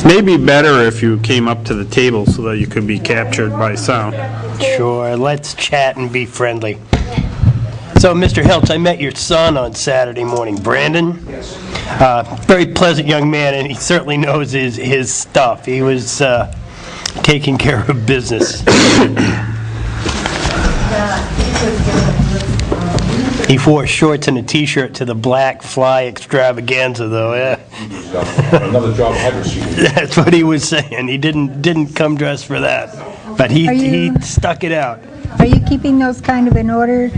Maybe better if you came up to the table so that you could be captured by sound. Sure, let's chat and be friendly. So, Mr. Hiltz, I met your son on Saturday morning, Brandon. Yes. Very pleasant young man, and he certainly knows his stuff. He was taking care of business. He wore shorts and a T-shirt to the Black Fly extravaganza, though. Yeah. Another job ahead of you. That's what he was saying. He didn't come dressed for that, but he stuck it out. Are you keeping those kind of in order?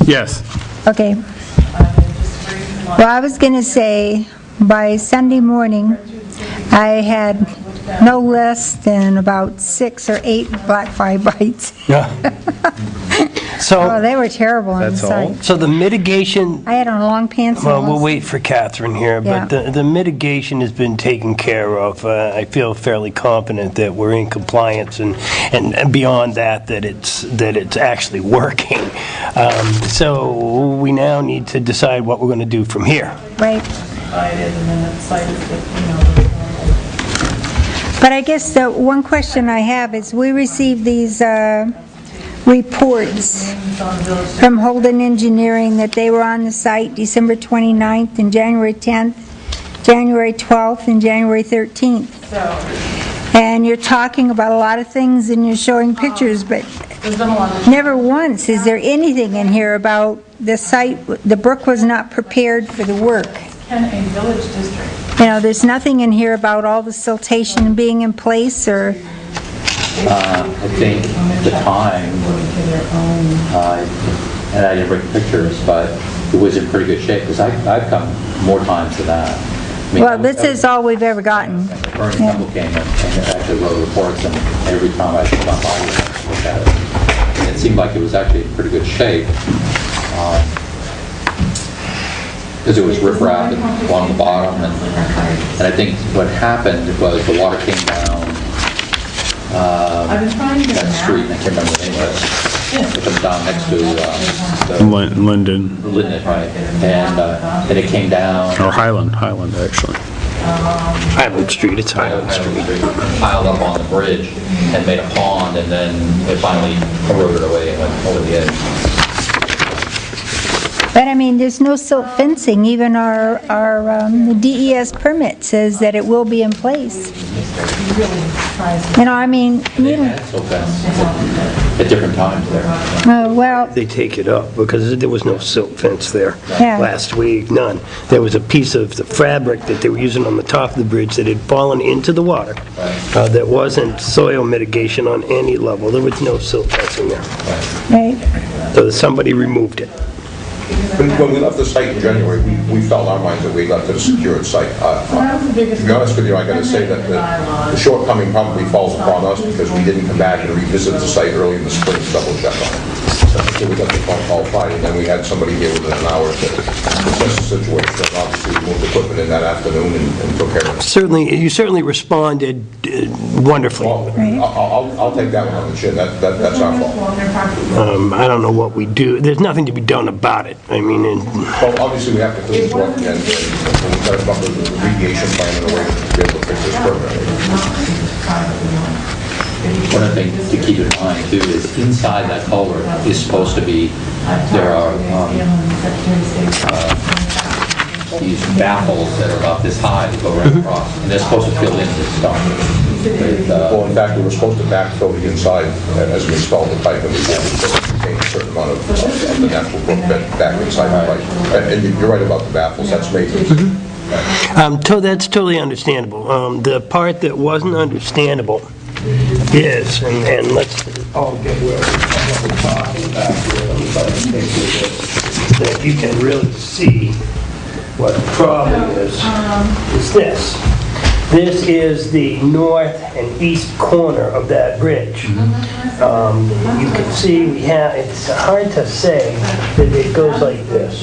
Yes. Okay. Well, I was going to say, by Sunday morning, I had no less than about 6 or 8 black fly bites. Yeah. Oh, they were terrible on the site. So the mitigation... I had on long pants. Well, we'll wait for Catherine here, but Yeah. the mitigation has been taken care of. I feel fairly confident that we're in compliance, and beyond that it's actually working. So we now need to decide what we're going to do from here. Right. But I guess the one question I have is, we received these reports from Holden Engineering that they were on the site December 29th and January 10th, January 12th, and January 13th. And you're talking about a lot of things and you're showing pictures, but never once is there anything in here about the site. The brook was not prepared for the work. Village district. You know, there's nothing in here about all the siltation being in place, or... I think at the time, and I didn't bring pictures, but it was in pretty good shape, because I've come more times than that. I mean, Well, this is all we've ever gotten. Bernie Campbell came and actually wrote reports, and every time I come by, I look at it. And it seemed like it was actually in pretty good shape. Because it was riprap along the bottom, and I think what happened was the water came down that street, I can't remember the name of it. It comes down next to Linden. Linden, right? And it came down. Or Highland actually. Highland Street, it's Highland Street. Piled up on the bridge and made a pond, and then it finally eroded away and went over the edge. But I mean, there's no silt fencing. Even our the DES permit says that it will be in place. You know, I mean, They had silt fence at different times there. well, They take it up because there was no silt fence there Yeah. last week, none. There was a piece of the fabric that they were using on the top of the bridge that had fallen into the water. That wasn't soil mitigation on any level. There was no silt fencing there. right. So somebody removed it. When we left the site in January, we felt in our minds that we left it a secured site. To be honest with you, I got to say that the shortcoming probably falls upon us because we didn't come back and revisit the site early in the spring to double check on it. So we got the phone call Friday, and then we had somebody here within an hour to assess the situation. And obviously, we moved equipment in that afternoon and took care of it. You certainly responded wonderfully. Well, I'll take that one on the chin. That's our fault. I don't know what we do. There's nothing to be done about it. I mean, Well, obviously, we have to clean the brook, and we've got to come up with a remediation plan in a way to be able to fix this permanently. One of the things to keep in mind too is inside that culvert is supposed to be, there are these baffles that are about this high that go right across, and they're supposed to fill in this stuff. Well, in fact, we were supposed to backfill the inside as we installed the pipe, and we did contain a certain amount of the natural brook bed back inside the pipe. And you're right about the baffles, that's maintenance. that's totally understandable. The part that wasn't understandable is, and let's all get where we're talking about here. Let me try to take this, that you can really see what the problem is this. This is the north and east corner of that bridge. You can see it's hard to say that it goes like this.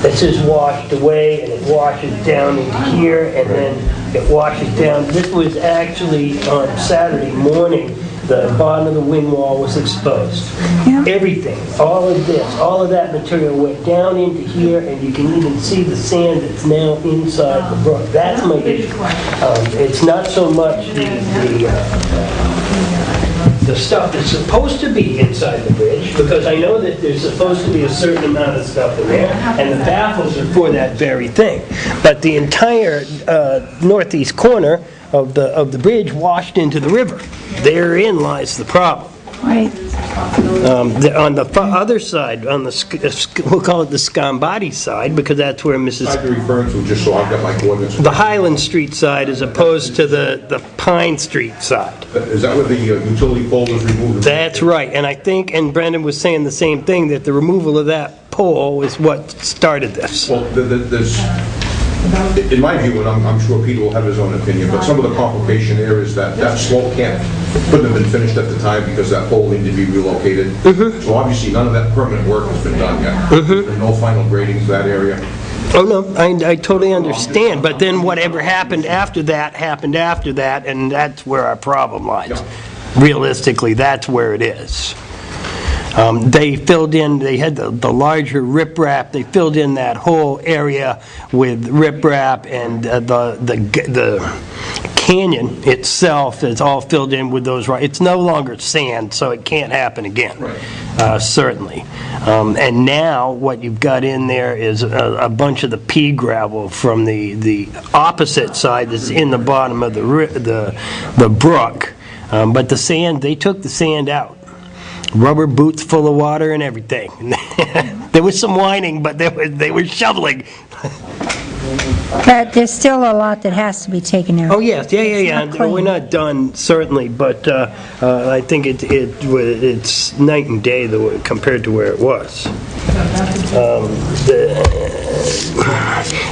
This is washed away and it washes down into here and then it washes down. This was actually on Saturday morning the bottom of the wing wall was exposed. Yeah. Everything, all of this, all of that material went down into here, and you can even see the sand that's now inside the brook. That's my issue. It's not so much the stuff that's supposed to be inside the bridge, because I know that there's supposed to be a certain amount of stuff in there, and the baffles are for that very thing. But the entire northeast corner of the bridge washed into the river. Therein lies the problem. Right. On the other side, on the, we'll call it the Scambati side, because that's where Side you're referring to, just so I've got my coordinates. the Highland Street side as opposed to the Pine Street side. Is that where the utility pole was removed? That's right, and I think, and Brendan was saying the same thing, that the removal of that pole is what started this. Well, there's, in my view, and I'm sure Peter will have his own opinion, but some of the complication there is that that slope couldn't have been finished at the time because that pole needed to be relocated. So obviously, none of that permanent work has been done yet. There's been no final grading for that area. Oh, no, I totally understand, but then whatever happened after that, and that's where our problem lies. Yeah. Realistically, that's where it is. They filled in, they had the larger riprap, they filled in that whole area with riprap, and the canyon itself is all filled in with those, it's no longer sand, so it can't happen again. Right. Certainly. And now what you've got in there is a bunch of the pea gravel from the opposite side that's in the bottom of the brook. But the sand, they took the sand out. Rubber boots full of water and everything. There was some whining, but they were shoveling. But there's still a lot that has to be taken out. Oh, yes, yeah. It's not clean. We're not done, certainly, but I think it's night and day compared to where it was.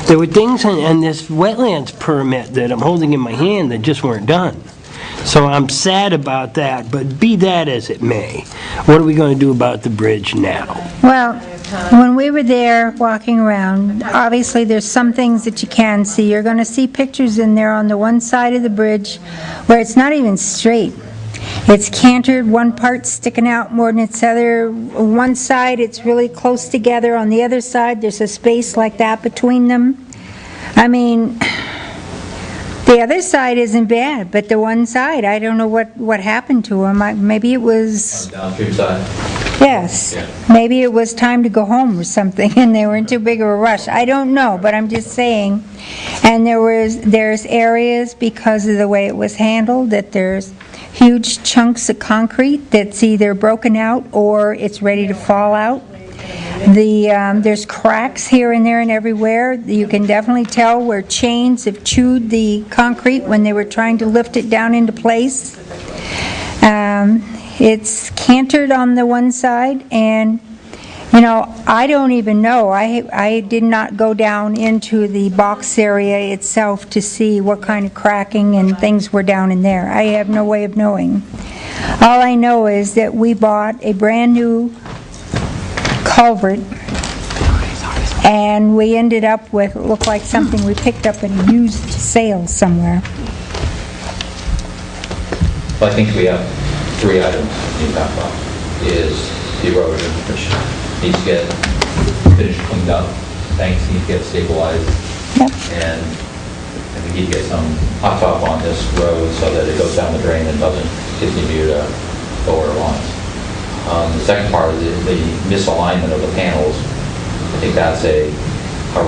There were things in this wetlands permit that I'm holding in my hand that just weren't done. So I'm sad about that, but be that as it may, what are we going to do about the bridge now? Well, when we were there walking around, obviously there's some things that you can see. You're going to see pictures in there on the one side of the bridge where it's not even straight. It's cantered, one part's sticking out more than its other. One side it's really close together. On the other side there's a space like that between them. I mean, the other side isn't bad, but the one side, I don't know what happened to them. Maybe it was... Downstream side. Yes. Yeah. Maybe it was time to go home or something, and they were in too big of a rush. I don't know, but I'm just saying. And there's areas, because of the way it was handled, that there's huge chunks of concrete that's either broken out or it's ready to fall out. There's cracks here and there and everywhere. You can definitely tell where chains have chewed the concrete when they were trying to lift it down into place. It's cantered on the one side, and I don't even know. I did not go down into the box area itself to see what kind of cracking and things were down in there. I have no way of knowing. All I know is that we bought a brand new culvert, and we ended up with what looked like something we picked up at a used sale somewhere. Well, I think we have 3 items in that box. Is the erosion, which needs to get finished, cleaned up. Banks need to get stabilized. Yep. And we need to get some hot top on this road so that it goes down the drain and doesn't continue to go where it wants. The second part is the misalignment of the panels. I think that's a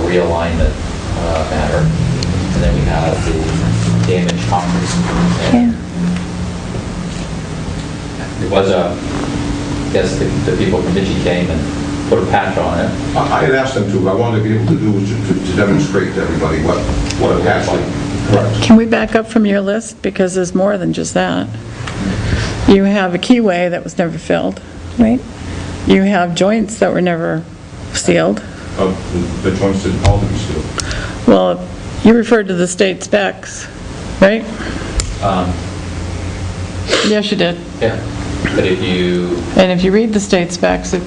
realignment matter. And then we have the damaged concrete. Yeah. It was I guess the people from Michi came and put a patch on it. I had asked them to, but I wanted to be able to do is to demonstrate to everybody what a patch like. Correct. Can we back up from your list? Because there's more than just that. You have a keyway that was never filled. Right? You have joints that were never sealed. The joints didn't all be sealed. Well, you referred to the state specs, right? Yes, you did. Yeah, but if you... And if you read the state specs, it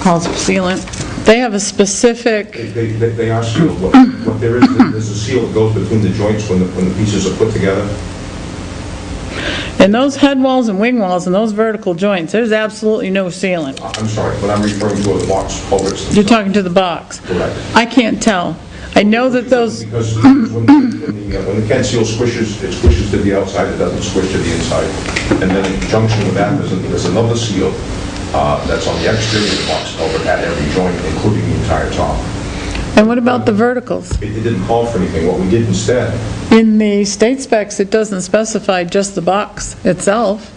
calls for sealant. They have a specific... They are sealed. What there is, there's a seal that goes between the joints when the pieces are put together. And those head walls and wing walls and those vertical joints, there's absolutely no sealant. I'm sorry, what I'm referring to are the box culverts. You're talking to the box. Correct. I can't tell. I know that those, Because when the Kent seal squishes, it squishes to the outside, it doesn't squish to the inside. And then in conjunction with that, there's another seal that's on the exterior of the box culvert at every joint, including the entire top. and what about the verticals? It didn't call for anything. What we did instead, In the state specs, it doesn't specify just the box itself.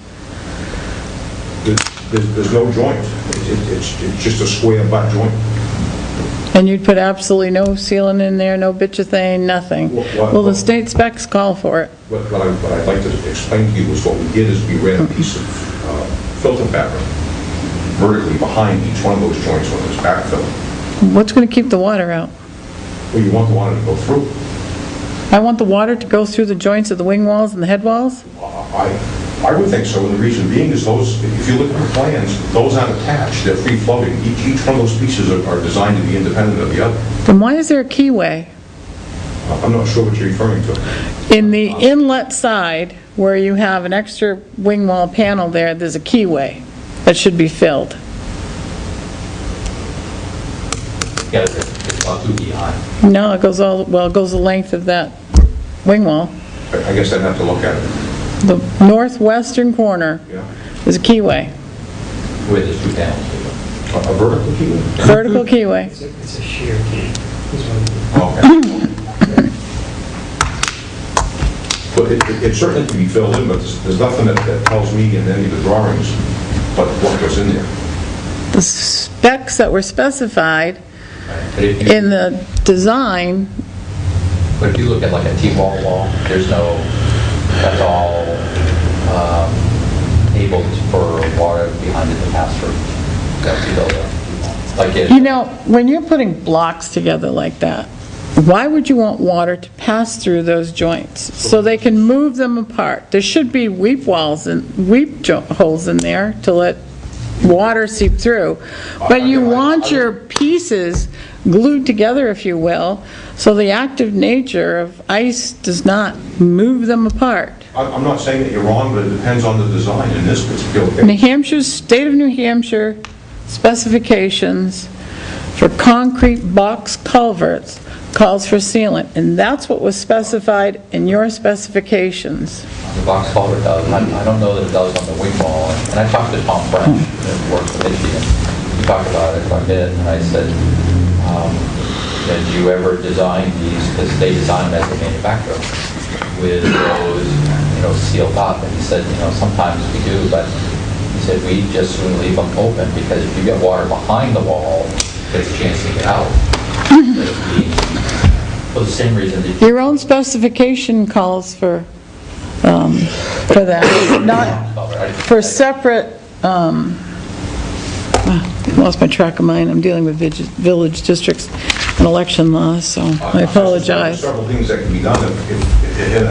there's no joint. It's just a square butt joint. And you'd put absolutely no sealant in there, no bituthane, nothing. Well, the state specs call for it. What I'd like to explain to you is what we did is we ran a piece of filter fabric vertically behind each one of those joints when it was backfilled. What's going to keep the water out? Well, you want the water to go through. I want the water to go through the joints of the wing walls and the head walls? I would think so, and the reason being is those, if you look at the plans, those aren't attached, they're free-floating. Each one of those pieces are designed to be independent of the other. Then why is there a keyway? I'm not sure what you're referring to. In the inlet side, where you have an extra wing wall panel there, there's a keyway that should be filled. Yeah, it's about 2 feet high. No, it goes it goes the length of that wing wall. I guess I'd have to look at it. The northwestern corner Yeah. is a keyway, Where there's 2 panels. A vertical keyway? vertical keyway. It's a shear key. Okay. But it certainly can be filled in, but there's nothing that tells me in any of the drawings what goes in there. The specs that were specified But if in the design, But if you look at like a T-wall wall, there's no, that's all able for water behind it to pass through. That's the build-up. Like it, you know, when you're putting blocks together like that, why would you want water to pass through those joints so they can move them apart? There should be weep walls and holes in there to let water seep through. But you want your pieces glued together, if you will, so the active nature of ice does not move them apart. I'm not saying that you're wrong, but it depends on the design in this particular New case. Hampshire's, State of New Hampshire specifications for concrete box culverts calls for sealant, and that's what was specified in your specifications. the box culvert does. I don't know that it does on the wing wall. And I talked to Tom French, who works for Michigan. We talked about it quite a bit, and I said, did you ever design these, because they design them as a manufacturer, with those, sealed up? And he said, sometimes we do, but he said, we just soon leave them open, because if you get water behind the wall, there's a chance to get out. For the same reason that Your own specification calls for that, not for separate, lost my track of mine, I'm dealing with village districts and election laws, so I apologize. Several things that can be done if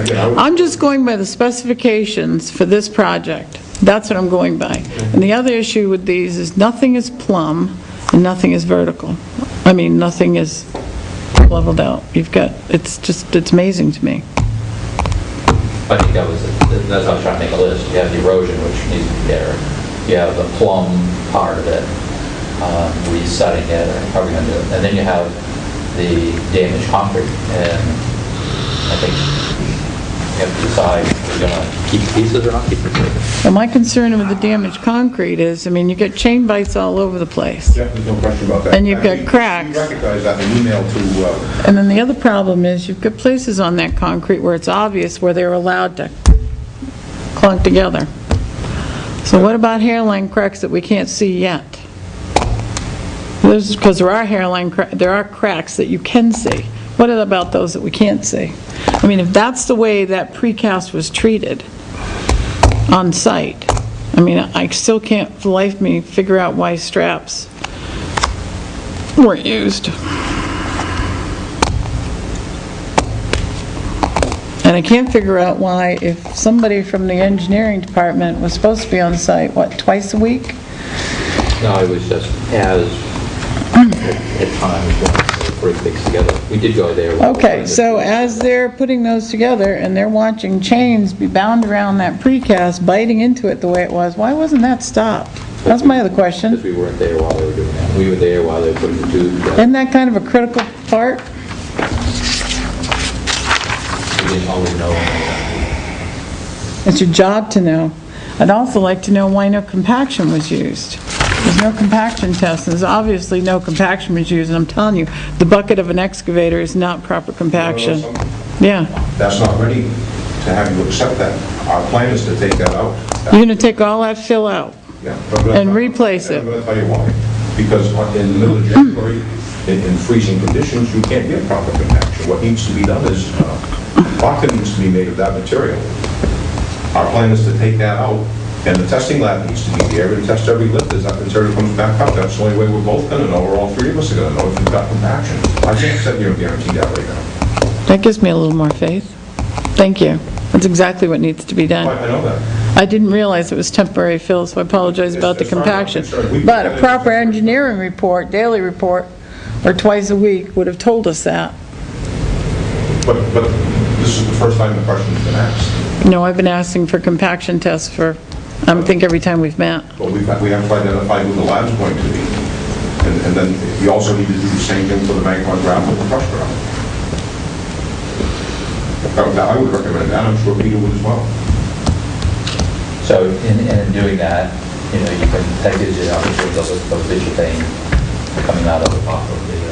again, I would- I'm just going by the specifications for this project. That's what I'm going by. And the other issue with these is nothing is plumb and nothing is vertical. I mean, nothing is leveled out. It's amazing to me. I think that's what I was trying to make a list. You have the erosion, which needs to be there. You have the plumb part of it, resetting it, or how are we going to do it? And then you have the damaged concrete. And I think you have to decide if you're going to keep pieces or not keep pieces. Well, my concern with the damaged concrete is, you get chain bites all over the place. Yeah, there's no question about that. And you've got We cracks. recognize that in an email to, And then the other problem is you've got places on that concrete where it's obvious where they're allowed to clunk together. So what about hairline cracks that we can't see yet? Because there are cracks that you can see. What about those that we can't see? If that's the way that precast was treated on site, I still can't for the life of me figure out why straps weren't used. And I can't figure out why, if somebody from the engineering department was supposed to be on site, twice a week? No, it was just as at times. break things together. We did go there. Okay, so as they're putting those together and they're watching chains be bound around that precast, biting into it the way it was, why wasn't that stopped? That's my other Because question. we weren't there while they were doing that. We were there while they were putting the tubes together. Isn't that kind of a critical part? We didn't always know. It's your job to know. I'd also like to know why no compaction was used. There's no compaction test, there's obviously no compaction was used, and I'm telling you, the bucket of an excavator is not proper compaction. Yeah. That's not ready to have you accept that. Our plan is to take that out. You're gonna take all that fill out? Yeah. And replace it. I'm going to tell you why. Because in the middle of January, in freezing conditions, you can't get proper compaction. What needs to be done is, bucket needs to be made of that material. Our plan is to take that out, and the testing lab needs to be there and test every lift as that material comes back up. That's the only way we're both going to know, or all three of us are going to know if you've got compaction. I can't sit here and guarantee that right now. That gives me a little more faith. Thank you. That's exactly what needs to be done. I know that. I didn't realize it was temporary fill, so I apologize about the As far as I'm compaction. concerned, But a proper engineering report, daily report, or twice a week would have told us that. But this is the first time the question's been asked. No, I've been asking for compaction tests for, I think, every time we've met. But we have to identify who the lab's going to be. And then we also need to do the same thing for the magma gravel and the crushed gravel. I would recommend that. I'm sure Peter would as well. So in doing that, that gives you an opportunity of visual thing coming out of the top of the...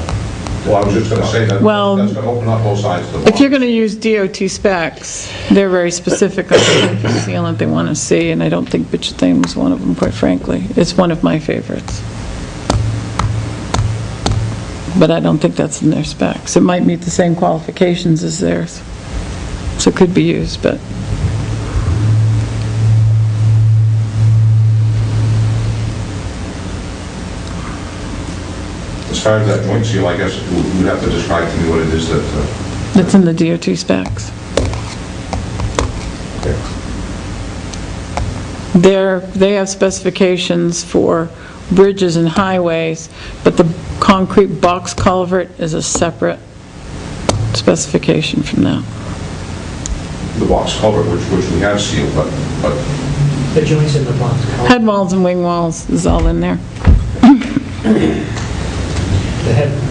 Well, I was just going to say that Well, that's going to open up both sides of the water. If you're going to use DOT specs, they're very specific on the type of sealant they want to see, and I don't think bitumen was one of them, quite frankly. It's one of my favorites. But I don't think that's in their specs. It might meet the same qualifications as theirs, so it could be used, but... As far as that joint seal, I guess you'd have to describe to me what it is that... It's in the DOT specs. They have specifications for bridges and highways, but the concrete box culvert is a separate specification from that. The box culvert, which we have sealed, but The joints in the box culvert. Head walls and wing walls is all in there.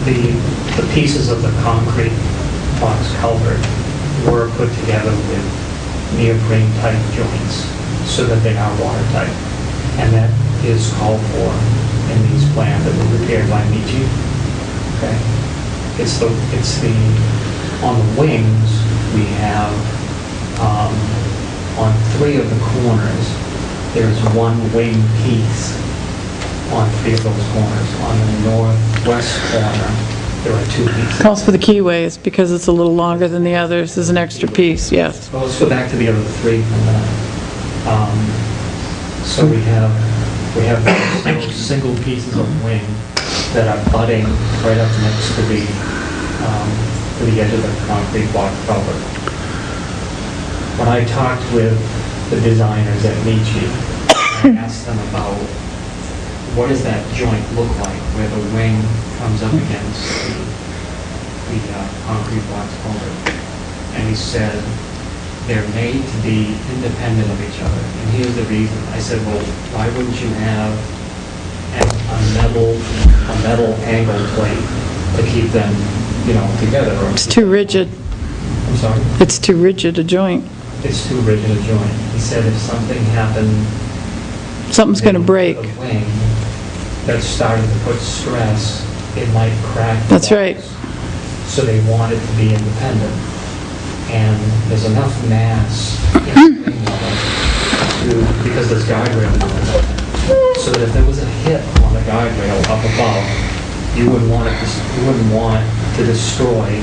The pieces of the concrete box culvert were put together with neoprene-type joints so that they are watertight. And that is called for in these plans that were prepared by Michi. Okay? On the wings, we have, on 3 of the corners, there's one wing piece on 3 of those corners. On the northwest corner, there are 2 pieces. Calls for the keyways because it's a little longer than the others. There's an extra piece, yes. Well, let's go back to the other 3 for a minute. So we have those single pieces of wing that are butting right up next to the edge of the concrete block culvert. When I talked with the designers at Michi, I asked them about what does that joint look like where the wing comes up against the concrete block culvert. And he said, they're made to be independent of each other. And here's the reason. I said, well, why wouldn't you have a metal angle plate to keep them, together? It's too rigid. I'm sorry? It's too rigid a joint. It's too rigid a joint. He said if something happened... Something's going to break. The wing that started to put stress, it might crack. That's right. So they want it to be independent. And there's enough mass in the wing level because there's guardrail so that if there was a hit on the guardrail up above, you wouldn't want to destroy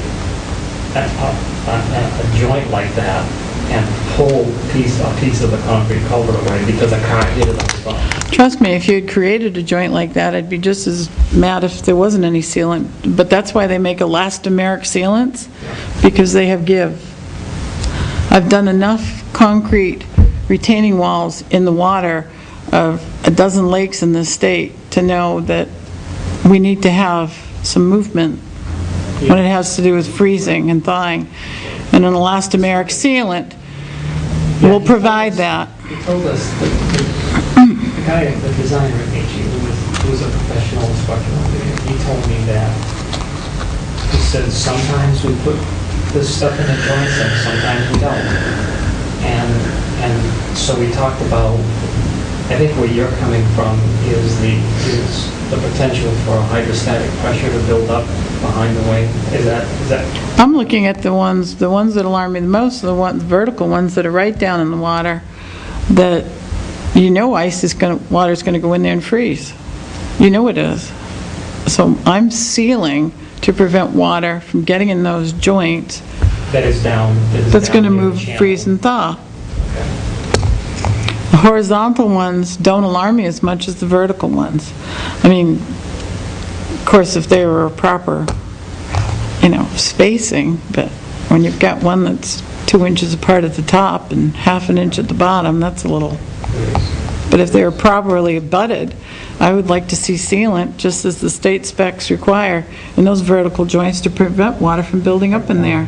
a joint like that and pull a piece of the concrete culvert away because a car hit it up above. Trust me, if you had created a joint like that, I'd be just as mad if there wasn't any sealant. But that's why they make elastomeric sealants, because they have give. I've done enough concrete retaining walls in the water of a dozen lakes in this state to know that we need to have some movement when it has to do with freezing and thawing. And an elastomeric sealant will provide that. He told us, the guy, the designer at HE, who was a professional structural engineer, he told me that, he said, sometimes we put this stuff in the joints and sometimes we don't. And so we talked about, I think where you're coming from is the potential for hydrostatic pressure to build up behind the wing. Is that? I'm looking at the ones that alarm me the most are the vertical ones that are right down in the water, that water's going to go in there and freeze. You know it is. So I'm sealing to prevent water from getting in those joints. That is down. That's going to move, freeze, and thaw. The horizontal ones don't alarm me as much as the vertical ones. I mean, of course, if they were a proper, spacing, but when you've got one that's 2 inches apart at the top and half an inch at the bottom, that's a little. But if they were properly abutted, I would like to see sealant, just as the state specs require, in those vertical joints to prevent water from building up in there.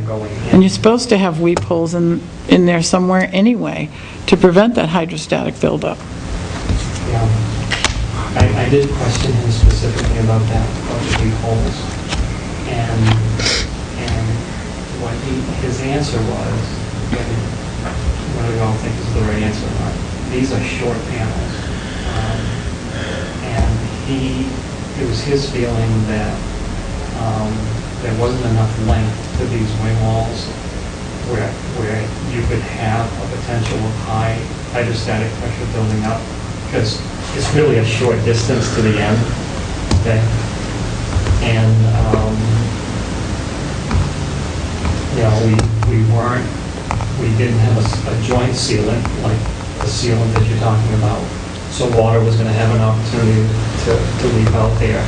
And you're supposed to have weep holes in there somewhere anyway to prevent that hydrostatic buildup. Yeah. I did question him specifically about that, about the weep holes. And what his answer was, whether you all think is the right answer or not, these are short panels. And it was his feeling that there wasn't enough length to these wing walls where you could have a potential of high hydrostatic pressure building up, because it's really a short distance to the end, okay? And, we didn't have a joint sealant, like the sealant that you're talking about, so water was going to have an opportunity to leak out there.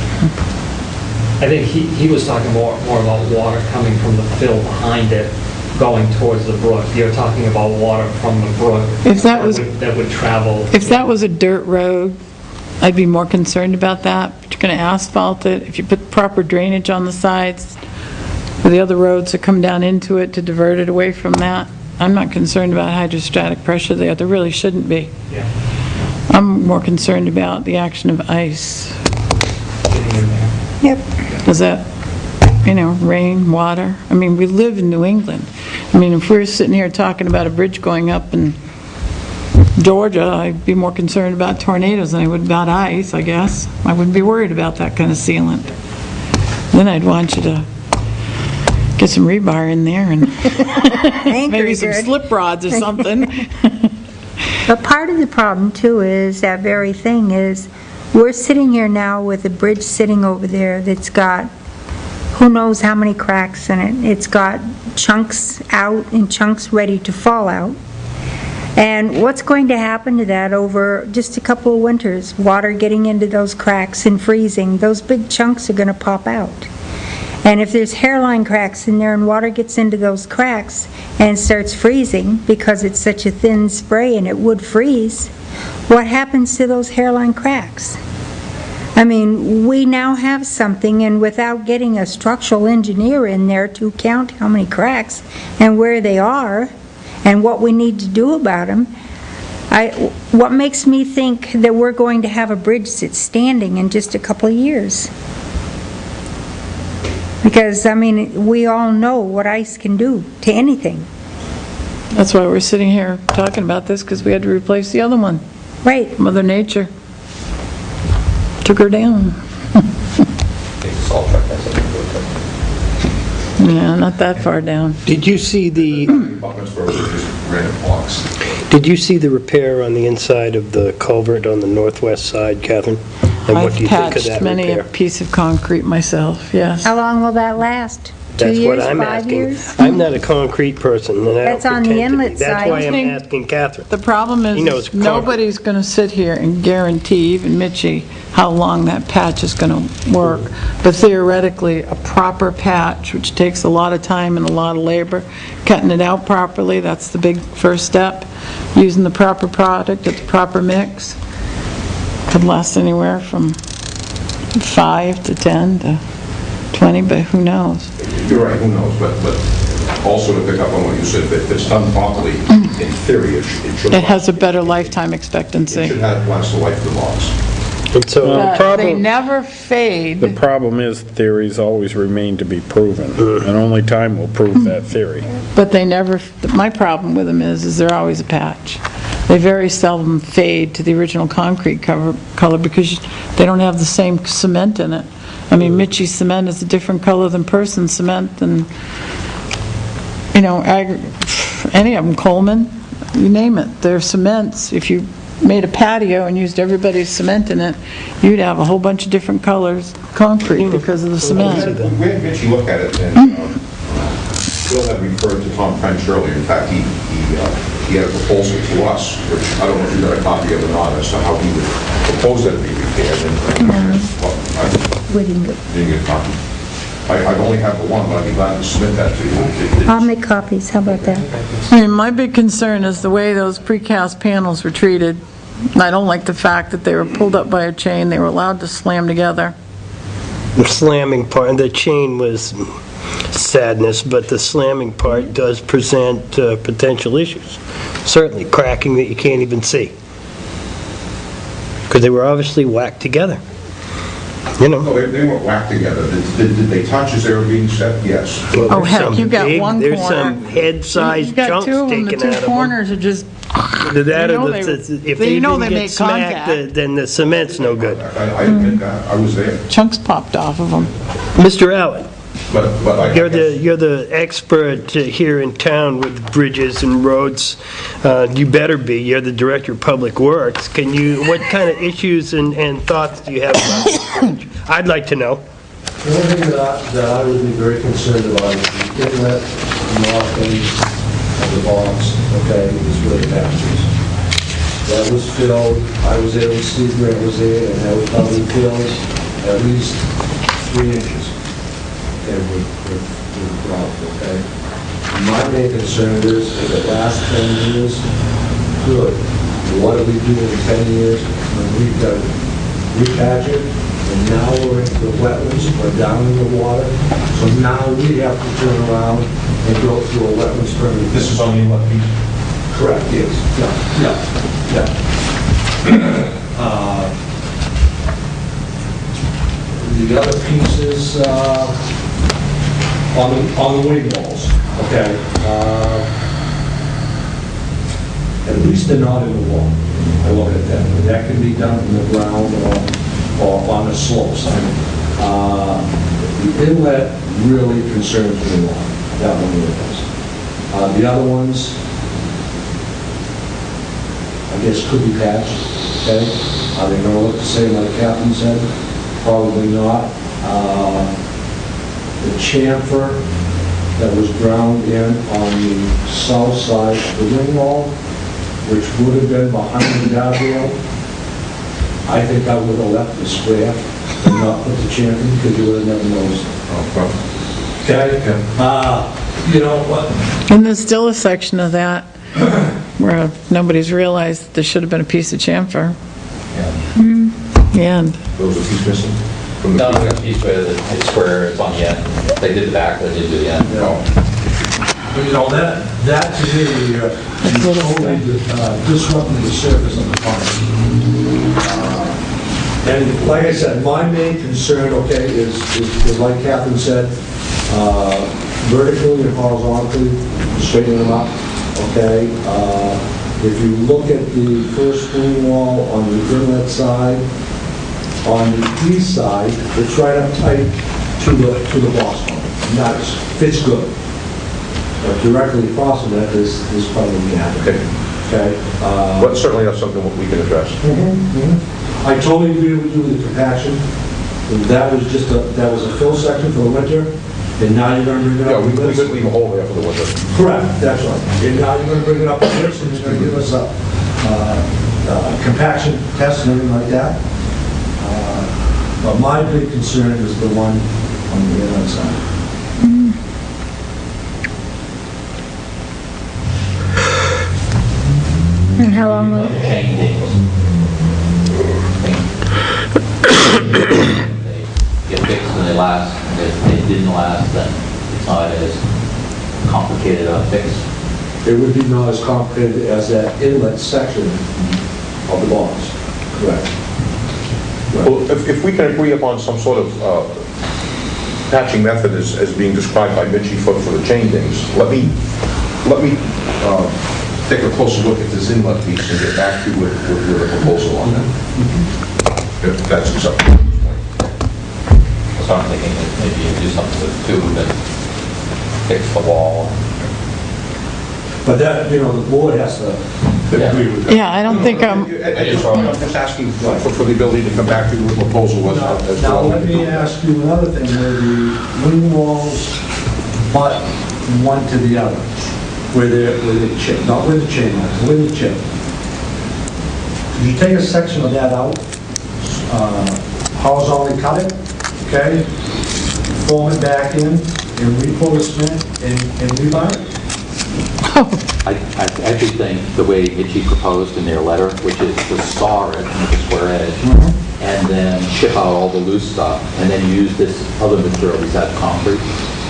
I think he was talking more about water coming from the fill behind it, going towards the brook. You're talking about water from the brook that would travel. If that was a dirt road, I'd be more concerned about that. But you're going to asphalt it. If you put proper drainage on the sides, or the other roads that come down into it to divert it away from that, I'm not concerned about hydrostatic pressure there. There really shouldn't be. Yeah. I'm more concerned about the action of ice. Getting in there. Yep. Does that, rain, water? I mean, we live in New England. I mean, if we're sitting here talking about a bridge going up in Georgia, I'd be more concerned about tornadoes than I would about ice, I guess. I wouldn't be worried about that kind of sealant. Then I'd want you to get some rebar in there and maybe some slip rods or something. But part of the problem too is that very thing is, we're sitting here now with a bridge sitting over there that's got who knows how many cracks in it. It's got chunks out and chunks ready to fall out. And what's going to happen to that over just a couple of winters? Water getting into those cracks and freezing, those big chunks are going to pop out. And if there's hairline cracks in there and water gets into those cracks and starts freezing because it's such a thin spray and it would freeze, what happens to those hairline cracks? I mean, we now have something, and without getting a structural engineer in there to count how many cracks and where they are and what we need to do about them, what makes me think that we're going to have a bridge that's standing in just a couple of years? Because, I mean, we all know what ice can do to anything. That's why we're sitting here talking about this, because we had to replace the other one. Right. Mother Nature took her down. Take the salt truck, that's something to do with Yeah, not that far down. Did you see the Buckets were just granite blocks. repair on the inside of the culvert on the northwest side, Catherine? And what I've do you think of patched that many a repair? piece of concrete myself, yes. How long will that last? 2 That's years, what I'm 5 asking. years? I'm not a concrete person, and I don't That's on the pretend to be. inlet That's side. why I'm I think asking Catherine. The problem He knows is, concrete. nobody's going to sit here and guarantee, even Mitchie, how long that patch is going to work. But theoretically, a proper patch, which takes a lot of time and a lot of labor, cutting it out properly, that's the big first step. Using the proper product at the proper mix could last anywhere from 5 to 10 to 20, but who knows? You're right, who knows, but also to pick up on what you said, if it's done properly, in theory, it should. It has a better lifetime It expectancy. should have last the life of the box. And so, But they problem- never The fade. problem is theories always remain to be proven, and only time will prove that theory. But they never, my problem with them is they're always a patch. They very seldom fade to the original concrete color because they don't have the same cement in it. I mean, Mitchie cement is a different color than Person cement, and, any of them, Coleman, you name it, they're cements. If you made a patio and used everybody's cement in it, you'd have a whole bunch of different colors, concrete, because of the cement. We had Mitchie look at it, and Bill had referred to Tom French earlier. In fact, he had a proposal to us, which I don't know if you got a copy of it or not, as to how he would propose that it be repaired. Well, We didn't go- didn't get a copy. I only have the one, but I'd be glad to submit that to you. I'll make copies, how about that? I mean, my big concern is the way those precast panels were treated. I don't like the fact that they were pulled up by a chain, they were allowed to slam together. the slamming part, the chain was sadness, but the slamming part does present potential issues. Certainly, cracking that you can't even see. Because they were obviously whacked together. No, they weren't whacked together. Did they touch as they were being set? Yes. Well, Oh, there's heck, some you got one There's corner. some head-sized You got chunks two of them, the taken out two of them. corners are just, Either that You or know if they they know didn't they get made smacked, contact. then the cement's no good. I admit that. I was there. chunks popped off of them. Mr. Allen, But I you're guess- the expert here in town with bridges and roads. You better be. You're the Director of Public Works. What kind of issues and thoughts do you have about this bridge? I'd like to know. The only thing that I would be very concerned about is the inlet north end of the box, okay, is really patches. That was filled, I was there when Steve Grant was there, and that was probably filled at least 3 inches. Okay, with rock, okay? My main concern is, if it lasts 10 years, good. What do we do in 10 years when we've got to repatch it? And now we're into the wetlands, we're down in the water, so now we have to turn around and go through a wetlands permit. This is on the inlet piece. Correct, yes, yeah. The other pieces, on the wing walls, okay, at least they're not in the wall. I look at that, but that can be done in the ground or on the slopes. The inlet really concerns me a lot, that one really does. The other ones, I guess could be patched, okay? Are they gonna look the same like Captain said? Probably not. The chamfer that was ground in on the south side of the wing wall, which would have been behind the guardrail, I think I would have left the square and not put the chamfer because you would have never noticed. Okay? You know what? And there's still a section of that where nobody's realized that there should have been a piece of chamfer. The end. There was a piece missing from the No, there's a piece where it's square, it's on the end. They did the back, they did the end. But you know, that to me is totally disrupting the surface of the pond. And like I said, my main concern, okay, is like Catherine said, vertically and horizontally, straighten them up, okay? If you look at the first wing wall on the inlet side, on the east side, it's right up tight to the box hole. Nice, fits good. But directly across from that is probably the gap. Okay? But certainly that's something we can address. I totally agree with you with the compaction. That was just that was a fill section for the winter, and now you're going to bring it Yeah, up. we with could this. leave a hole there for the winter. Correct, that's right. And now you're going to bring it up with this, and you're going to give us a compaction test and everything like that. But my big concern is the one on the inlet side. And how long will it? Chain dings. They get fixed and they last if they didn't last, then it's not as complicated a fix. It would be not as complicated as that inlet section of the box. Correct. Well, if we can agree upon some sort of patching method as being described by Mitchie for the chain things, let me take a closer look at this inlet piece and get back to you with a proposal on that. If that's acceptable. So I'm thinking that maybe you do something with tube and fix the wall. But that, the board has to agree with that. Yeah, I don't think I'm just asking for the ability to come back to you with a proposal as Now, well. let me ask you another thing, where the wing walls butt one to the other, where they chip, not with the chain lines, with the chip. Could you take a section of that out, horizontally cut it, okay, form it back in, and re-pour the cement and rebar it? I actually think the way Mitchie proposed in their letter, which is to saw it with a square edge, and then chip out all the loose stuff, and then use this other material besides concrete.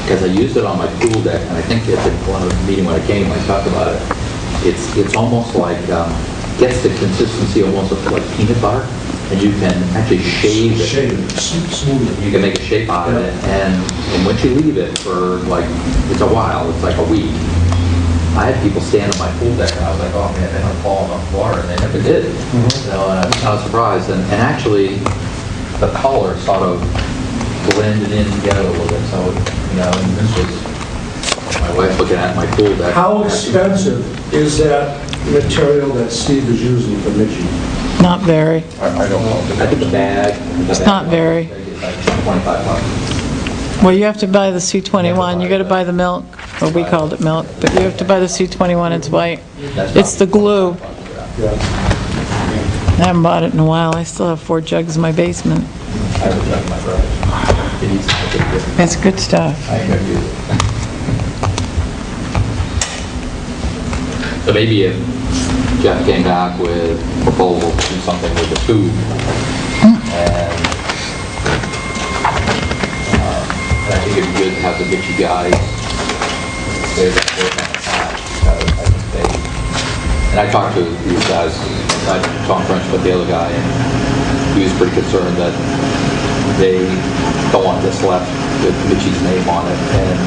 Because I used it on my pool deck, and I think at the one of the meeting when I came, I talked about it. It's almost like, gets the consistency almost of like peanut butter, and you can actually shave it. Shave it, smooth it. You can make a shape out of it, and once you leave it for like, it's a while, it's like a week. I had people stand on my pool deck, and I was like, oh man, they're not falling off the water, and they never did. So I was surprised, and actually, the color sort of blended in together a little bit, so, and this was, my wife looking at my pool deck. How expensive is that material that Steve is using for Mitchie? not very. I don't know. I think the bag. It's not very. $25. Well, you have to buy the C21, you gotta buy the milk, or we called it milk, but you have to buy the C21, it's white. It's the glue. I haven't bought it in a while, I still have 4 jugs in my basement. I have a jug in my garage. It needs to be good. It's good stuff. I ain't gonna use it. So maybe if Jeff came back with a proposal to do something with the tube, and I think it'd be good to have the Mitchie guys, they're working on the patch, because I think and I talked to these guys, Tom French, but the other guy, and he was pretty concerned that they don't want this left with Mitchie's name on it, and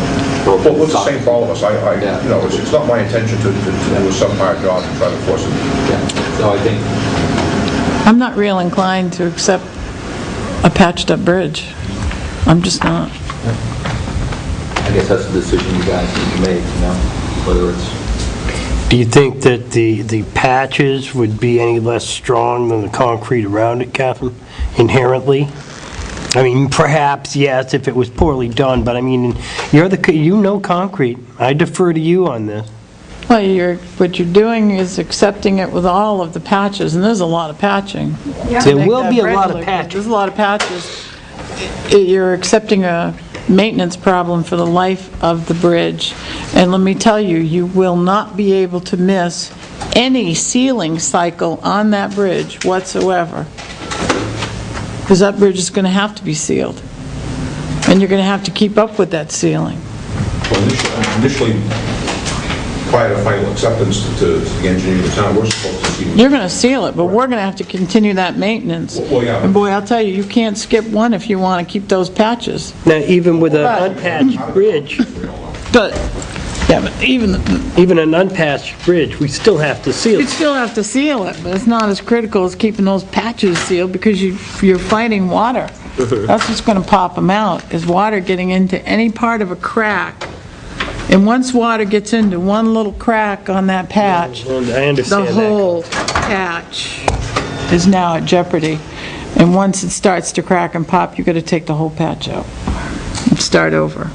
Well, it's the same for all of us. It's not my intention to do a subpar job and try to force it. Yeah. So I think, I'm not real inclined to accept a patched up bridge. I'm just not. I guess that's the decision you guys need to make, whether it's, Do you think that the patches would be any less strong than the concrete around it, Catherine, inherently? I mean, perhaps, yes, if it was poorly done, but I mean, you know concrete. I defer to you on this. Well, what you're doing is accepting it with all of the patches, and there's a lot of patching. There will be a lot of patches. There's a lot of patches. You're accepting a maintenance problem for the life of the bridge. And let me tell you, you will not be able to miss any sealing cycle on that bridge whatsoever. Because that bridge is going to have to be sealed. And you're going to have to keep up with that sealing. Well, initially, prior to final acceptance to the engineer of the town, we're supposed to see. You're going to seal it, but we're going to have to continue that maintenance. Well, yeah. And boy, I'll tell you, you can't skip one if you want to keep those patches. Now, even with an Right. unpatched bridge, But, yeah, but even an unpatched bridge, we still have to seal you it. still have to seal it, but it's not as critical as keeping those patches sealed because you're fighting water. That's what's going to pop them out, is water getting into any part of a crack. And once water gets into one little crack on that patch, I the understand that. whole patch is now at jeopardy. And once it starts to crack and pop, you got to take the whole patch out and start over.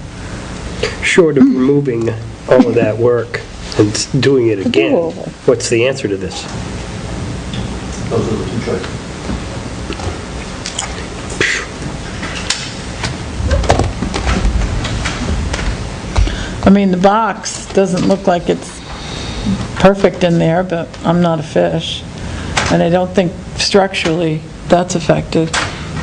Short of removing all of that work and doing it again, do-over. what's the answer to this? those are the two choices. I mean, the box doesn't look like it's perfect in there, but I'm not a fish. And I don't think structurally that's affected.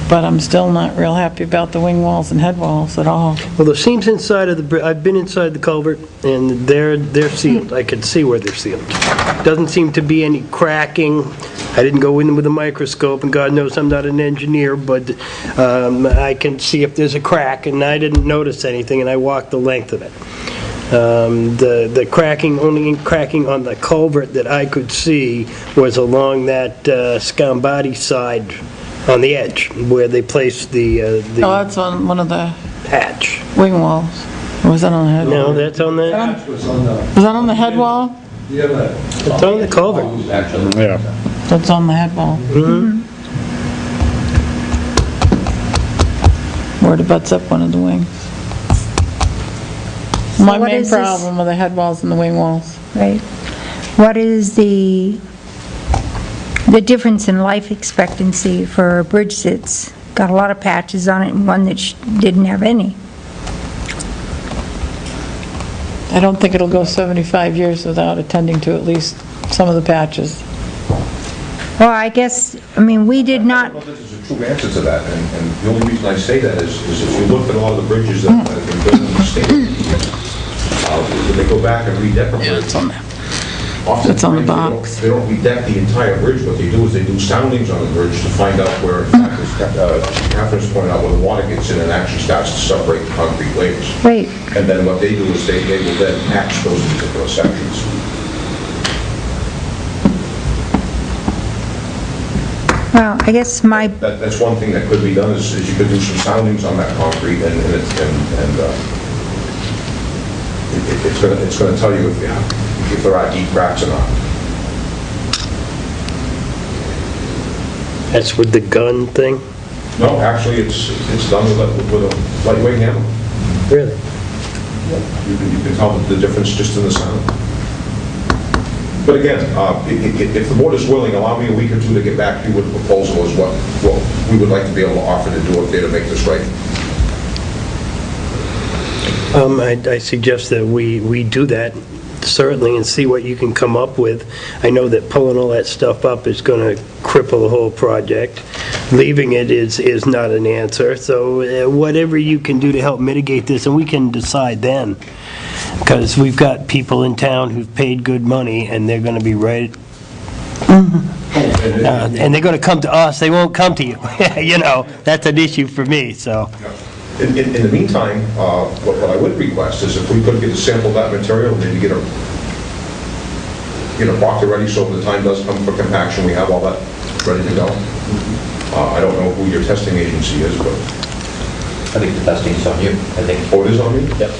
but I'm still not real happy about the wing walls and head walls at all. Well, the seams inside of I've been inside the culvert, and they're sealed. I can see where they're sealed. Doesn't seem to be any cracking. I didn't go in with a microscope, and God knows I'm not an engineer, but I can see if there's a crack, and I didn't notice anything, and I walked the length of it. The cracking, only cracking on the culvert that I could see was along that Scambati side on the edge, where they placed the Oh, that's on one of the patch. wing walls. Or was that on the head wall? No, that's on the, Patch was on the, Was that on the head wall? yeah, that. it's on the culvert. Actually, Yeah. That's on the head wall. Where it butts up one of the wings. My what main is this? problem with the head walls and the wing walls. Right. What is the difference in life expectancy for a bridge that's got a lot of patches on it and one that didn't have any? I don't think it'll go 75 years without attending to at least some of the patches. Well, I guess, I mean, we did I not, don't know if there's a true answer to that, and the only reason I say that is if you look at a lot of the bridges that have been built in the state, when they go back and redecorate. Yeah, it's on there. Oftentimes, It's on the box. They don't redeck the entire bridge. What they do is they do soundings on the bridge to find out where, as Catherine's pointed out, where the water gets in and actually starts to separate the concrete layers. wait, And then what they do is they will then patch those particular sections. well, I guess my, That's one thing that could be done is you could do some soundings on that concrete and it's going to tell you if there are deep cracks or not. That's with the gun thing? No, actually, it's done with a lightweight hammer. Really? You can tell the difference just in the sound. But again, if the board is willing, allow me a week or two to get back to you with a proposal as what we would like to be able to offer to do up there to make this right. I suggest that we do that, certainly, and see what you can come up with. I know that pulling all that stuff up is going to cripple the whole project. Leaving it is not an answer, so whatever you can do to help mitigate this, and we can decide then, because we've got people in town who've paid good money, and they're going to be right, and they're going to come to us, they won't come to you. You know, that's an issue for me, so. In the meantime, what I would request is if we could get a sample of that material, maybe get a proctor ready so when the time does come for compaction, we have all that ready to go. I don't know who your testing agency is, but... I think the testing's on you, I think. Oh, it is on me? Yep.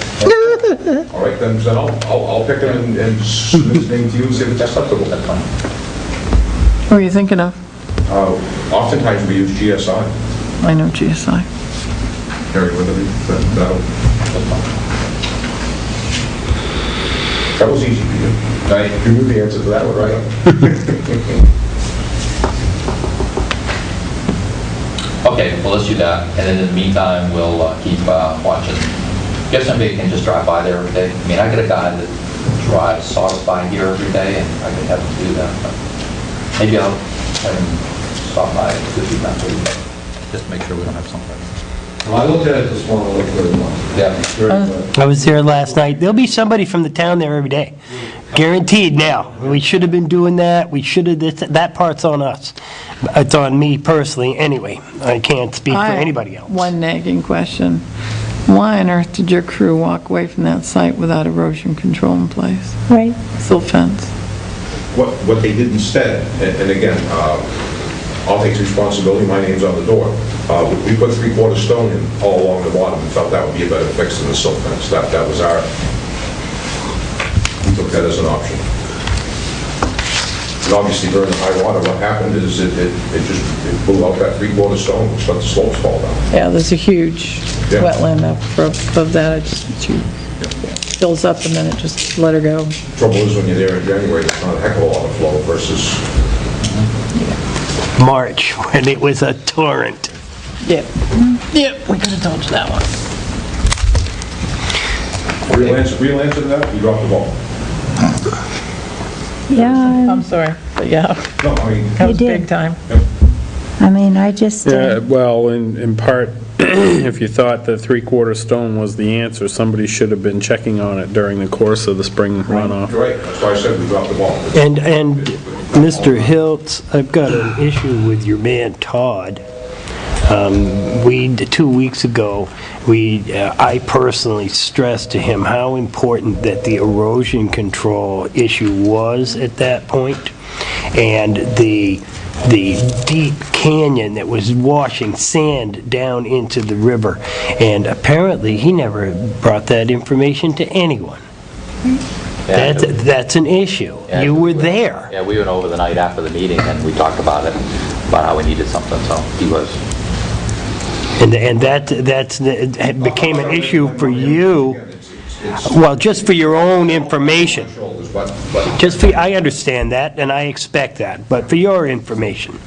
All right, then I'll pick it and submit his name to you and see if it's acceptable. That's fine. What are you thinking of? Oftentimes we use GSI. I know GSI. Harry Witherby, that was easy for you. Right. You knew the answer to that one, right? Okay, well, let's do that, and then in the meantime, we'll keep watching. Guess somebody can just drive by there every day. I mean, I got a guy that drives sawdust by here every day, and I can have him do that, but maybe I'll have him stop by 50 times a week, just to make sure we don't have something. Well, I looked at it this morning, it looked very well. Yeah. Very good. I was there last night. There'll be somebody from the town there every day. Guaranteed now. We should have been doing that. We should have, that part's on us. It's on me personally, anyway. I can't speak for I have anybody else. one nagging question. Why on earth did your crew walk away from that site without erosion control in place? right, Silt fence? What they did instead, and again, I'll take responsibility, my name's on the door. We put 3/4 stone in all along the bottom and felt that would be a better fix than the silt fence. That was we took that as an option. And obviously during the high water, what happened is it blew out that 3/4 stone, which let the slopes fall down. Yeah, there's a huge Yeah. wetland up above that. It just fills up and then it just let her go. Trouble is when you're there in January, it's not a heck of a lot of flow versus, March, when it was a torrent. Yep. Yep, we could have told you that one. real answer to that, you dropped the ball. yeah, I'm sorry, but yeah, No, I mean, that was did. big time. yep. I mean, I just, Yeah, well, in part, if you thought that three-quarter stone was the answer, somebody should have been checking on it during the course of the spring runoff. Right, that's why I said we dropped the ball. And Mr. Hiltz, I've got an issue with your man Todd. 2 weeks ago, I personally stressed to him how important that the erosion control issue was at that point, and the deep canyon that was washing sand down into the river. And apparently, he never brought that information to anyone. That's an issue. Yeah, You were there. Yeah, we went over the night after the meeting, and we talked about it, about how we needed something, so he was. And that became an issue for you, well, just for your own information. I understand that, and I expect that, but for your information,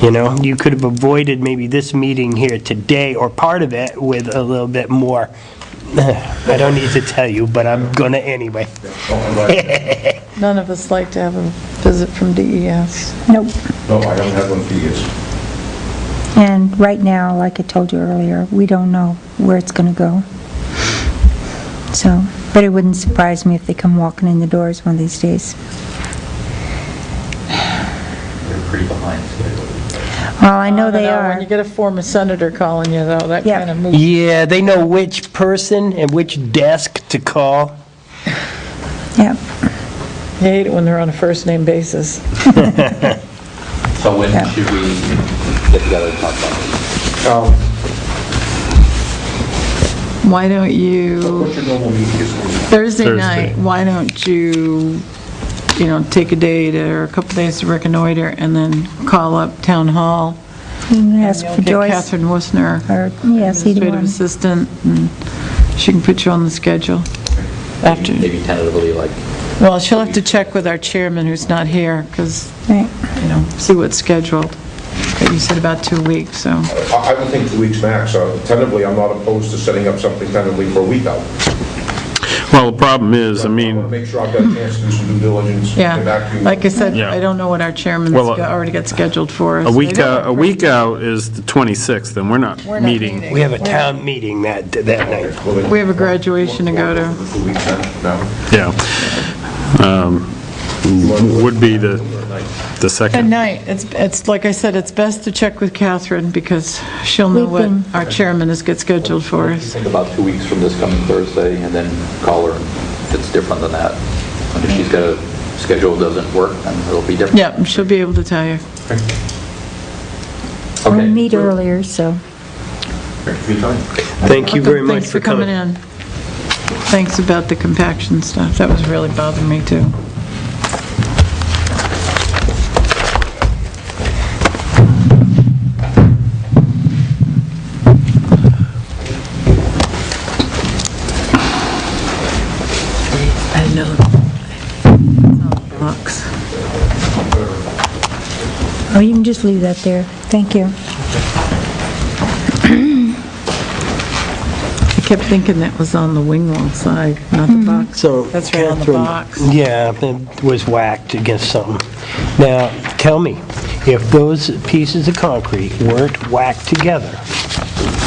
you could have avoided maybe this meeting here today, or part of it, with a little bit more, I don't need to tell you, but I'm gonna anyway. None of us like to have a visit from DES. nope. No, I haven't had one for years. And right now, like I told you earlier, we don't know where it's going to go. So, but it wouldn't surprise me if they come walking in the doors one of these days. They're pretty behind schedule. Well, I know they When you are. get a former senator calling you, though, that Yeah. kind of moves. Yeah, they know which person and which desk to call. Yep. I hate it when they're on a first-name basis. So when Yeah. should we get together and talk about it? Why don't you, What's your normal meeting is? Thursday Thursday. night, why don't you, take a day or a couple days to reconnoiter and then call up Town Hall? You can ask You'll for get Joyce. Catherine Wissner, Or, yes, either administrative one. assistant, and she can put you on the schedule after. Maybe tentatively, like, Well, she'll have to check with our chairman who's not here, because, Right. see what's scheduled. But you said about 2 weeks, so. I would think 2 weeks max. Tentatively, I'm not opposed to setting up something tentatively for a week out. Well, the problem is, I I want mean, to make sure I've got a chance to do some due diligence. Get back to Yeah, you. like I said, Yeah. I don't know what our chairman's Well, already got scheduled for us. a week They don't out, a week out is the 26th, and we're not meeting. We have a town meeting that night. Well, then- We have a graduation to go to. 2 weeks then? No. Yeah. Would be the At second. night, it's like I said, it's best to check with Catherine, because she'll know We've what been- our chairman has got scheduled for us. think about 2 weeks from this coming Thursday, and then call her if it's different than that. And if she's got a schedule that doesn't work, then it'll be different. Yeah, she'll be able to tell you. We'll Okay. meet earlier, so. Thank you for your time. Thank you very Welcome. much Thanks for coming in. Thanks about the compaction stuff, that was really bothering me too. I know. It's on the box. Oh, you can just leave that there. Thank you. I kept thinking that was on the wing wall side, not the box. So, That's right on the Catherine, box. yeah, it was whacked against something. Now, tell me, if those pieces of concrete weren't whacked together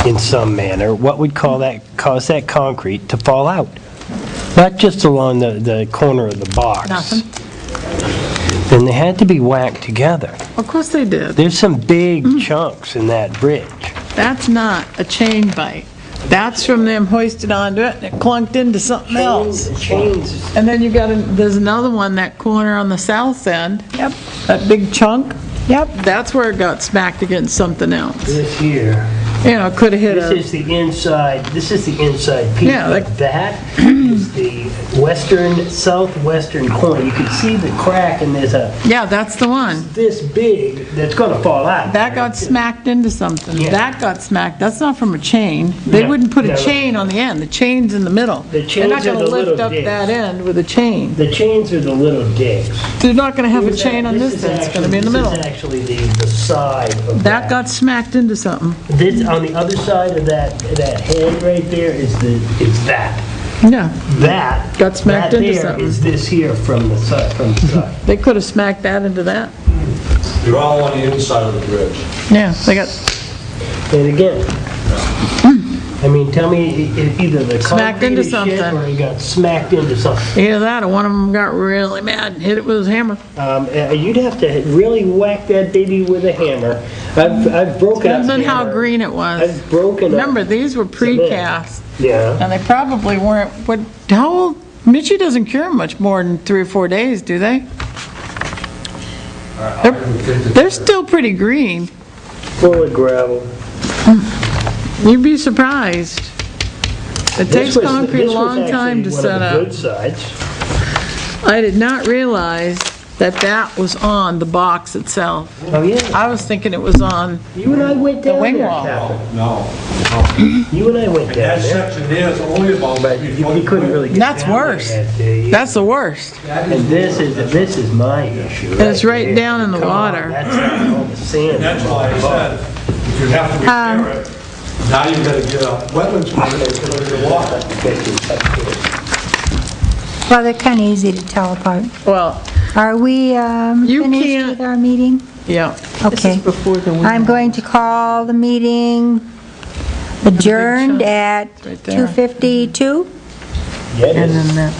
in some manner, what would cause that concrete to fall out? Not just along the corner of the box. Nothing. Then they had to be whacked together. Of course they did. There's some big chunks in that bridge. That's not a chain bite. That's from them hoisted onto it and it clunked into something else. Chains. And then there's another one, that corner on the south end. Yep. That big chunk. Yep. That's where it got smacked against something else. This here. It could have hit This is the inside piece, Yeah, but like- that is the southwestern corner. You can see the crack, and there's Yeah, that's the one. this big that's gonna fall out. That got smacked into something. Yeah. That got smacked. That's not from a chain. They No, wouldn't put a no. chain on the end. The chain's in the middle. The They're not chains are gonna the lift little up digs. that end with a chain. The chains are the little digs. They're not gonna have a chain on this is end. It's gonna be in the actually- middle. This is actually the side of that. That got smacked into something. This, on the other side of that head right there is that. Yeah. That. Got smacked that into there something. is this here from the side. They could have smacked that into that. They're all on the inside of the bridge. Yeah, they got And again, I mean, tell me, either the Smacked concrete into is shit something. or he got smacked into something. either that or one of them got really mad and hit it with his hammer. You'd have to really whack that baby with a hammer. I've broken up Depends on how hammer. green it was. I've broken up. Remember, these were precast, Yeah. and they probably weren't, how old? Mitchie doesn't cure them much more than 3 or 4 days, do they? They're still pretty green. Full of gravel. You'd be surprised. It takes concrete a This was long time to actually set one of the good up. sides. I did not realize that was on the box itself. Oh, yeah. I was thinking it was on, You and I went down wing there, wall. Captain. No. You and I went down That there. section there is only about maybe You couldn't really get That's down there worse. that day. that's the worst. And this is my issue. And it's right there. down in the Come on, water. That's all the sand. That's why I said, if you have to repair it, now you've got to get a wetlands permit to look at the water. Well, they're kind of easy to tell apart. Well, Are we You finished can't- with our meeting? yeah. Okay. I'm going to call the meeting adjourned chunk at right there. 2:52. Yeah, it is. And then that.